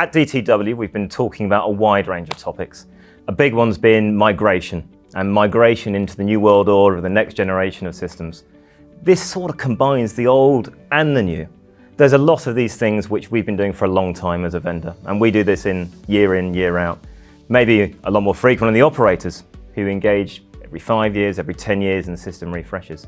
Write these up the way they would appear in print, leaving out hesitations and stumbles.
At DTW, we've been talking about a wide range of topics. A big one's been migration, and migration into the new world order of the next generation of systems. This sort of combines the old and the new. There's a lot of these things which we've been doing for a long time as a vendor, and we do this in, year out. Maybe a lot more frequent on the operators, who engage every 5 years, every 10 years in system refreshes.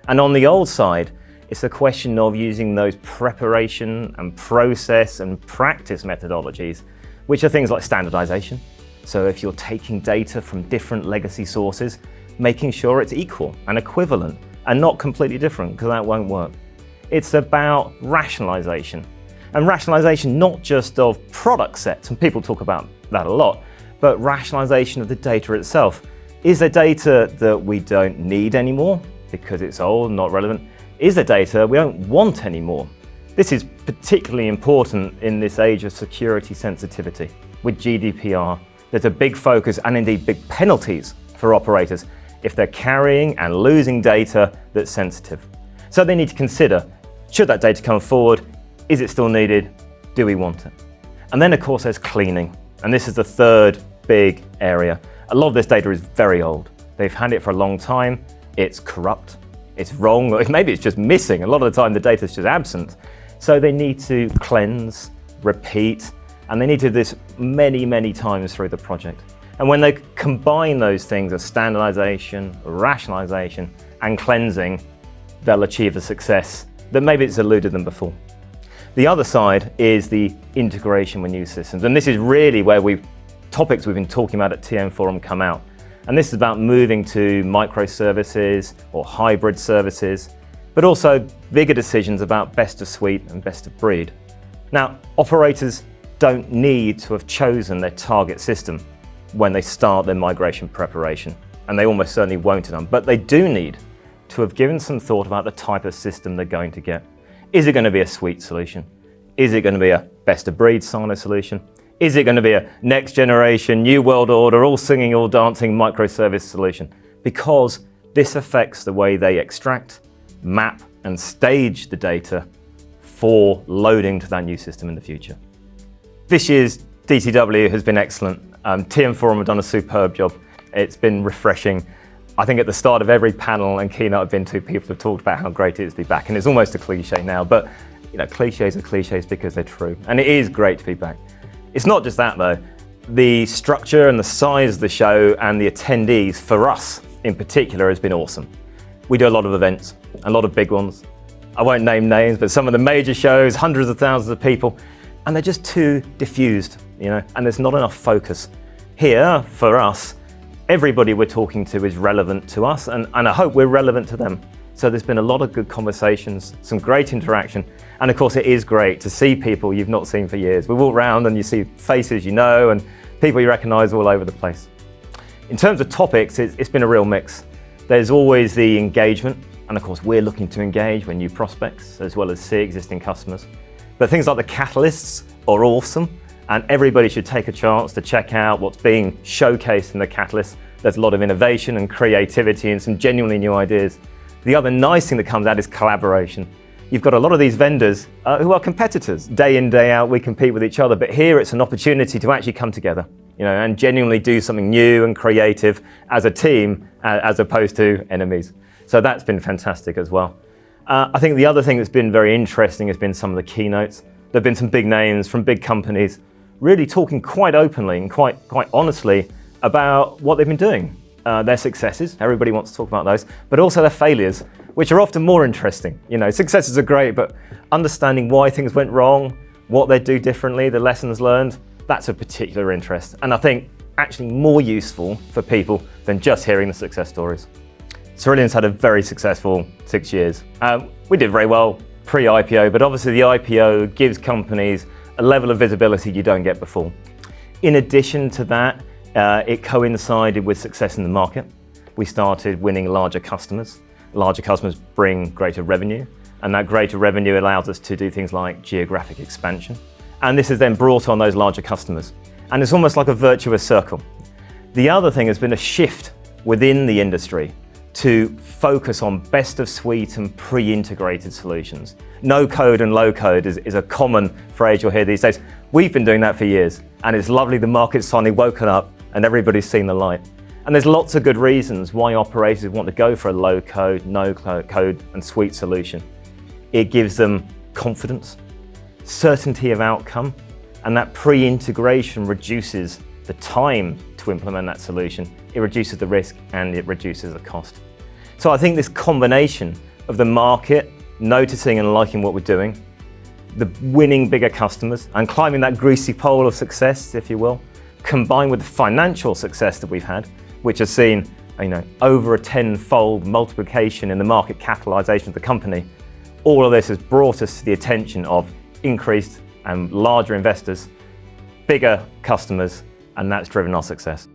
And on the old side, it's a question of using those preparation and process and practice methodologies, which are things like standardization. So if you're taking data from different legacy sources, making sure it's equal and equivalent and not completely different, because that won't work. It's about rationalization. And rationalization not just of product sets, and people talk about that a lot, but rationalization of the data itself. Is there data that we don't need anymore because it's old, not relevant? Is there data we don't want anymore? This is particularly important in this age of security sensitivity. With GDPR, there's a big focus and indeed big penalties for operators if they're carrying and losing data that's sensitive. So they need to consider, should that data come forward? Is it still needed? Do we want it? And then of course there's cleaning. And this is the third big area. A lot of this data is very old. They've had it for a long time. It's corrupt. It's wrong, or maybe it's just missing. A lot of the time the data is just absent. So they need to cleanse, repeat, and they need to do this many, many times through the project. And when they combine those things of standardization, rationalization, and cleansing, they'll achieve a success that maybe it's eluded them before. The other side is the integration with new systems. And this is really where topics we've been talking about at TM Forum come out. And this is about moving to microservices or hybrid services, but also bigger decisions about best of suite and best of breed. Now, operators don't need to have chosen their target system when they start their migration preparation, and they almost certainly won't have done, but they do need to have given some thought about the type of system they're going to get. Is it going to be a suite solution? Is it going to be a best of breed silo solution? Is it going to be a next generation, new world order, all singing, all dancing microservice solution? Because this affects the way they extract, map, and stage the data for loading to that new system in the future. This year's DTW has been excellent. TM Forum have done a superb job. It's been refreshing. I think at the start of every panel and keynote I've been to, people have talked about how great it is to be back, and it's almost a cliche now, but cliches are cliches because they're true, and it is great to be back. It's not just that though. The structure and the size of the show and the attendees, for us in particular, has been awesome. We do a lot of events, a lot of big ones. I won't name names, but some of the major shows, hundreds of thousands of people, and they're just too diffused, and there's not enough focus. Here, for us, everybody we're talking to is relevant to us, and I hope we're relevant to them. So there's been a lot of good conversations, some great interaction, and of course it is great to see people you've not seen for years. We walk around and you see faces you know and people you recognise all over the place. In terms of topics, it's been a real mix. There's always the engagement, and of course we're looking to engage with new prospects as well as see existing customers. But things like the catalysts are awesome, and everybody should take a chance to check out what's being showcased in the catalyst. There's a lot of innovation and creativity and some genuinely new ideas. The other nice thing that comes out is collaboration. You've got a lot of these vendors who are competitors. Day in, day out, we compete with each other, but here it's an opportunity to actually come together, and genuinely do something new and creative as a team, as opposed to enemies. So that's been fantastic as well. I think the other thing that's been very interesting has been some of the keynotes. There have been some big names from big companies really talking quite openly and quite honestly about what they've been doing. Their successes, everybody wants to talk about those, but also their failures, which are often more interesting. Successes are great, but understanding why things went wrong, what they do differently, the lessons learned, that's of particular interest. And I think actually more useful for people than just hearing the success stories. Cerillion's had a very successful 6 years. We did very well pre-IPO, but obviously the IPO gives companies a level of visibility you don't get before. In addition to that, it coincided with success in the market. We started winning larger customers. Larger customers bring greater revenue, and that greater revenue allows us to do things like geographic expansion. And this has then brought on those larger customers. And it's almost like a virtuous circle. The other thing has been a shift within the industry to focus on best of suite and pre-integrated solutions. No code and low code is a common phrase you'll hear these days. We've been doing that for years, and it's lovely the market's finally woken up and everybody's seen the light. And there's lots of good reasons why operators want to go for a low code, no code and suite solution. It gives them confidence, certainty of outcome, and that pre-integration reduces the time to implement that solution. It reduces the risk and it reduces the cost. So I think this combination of the market noticing and liking what we're doing, the winning bigger customers and climbing that greasy pole of success, if you will, combined with the financial success that we've had, which has seen over a 10-fold multiplication in the market capitalization of the company, all of this has brought us to the attention of increased and larger investors, bigger customers, and that's driven our success.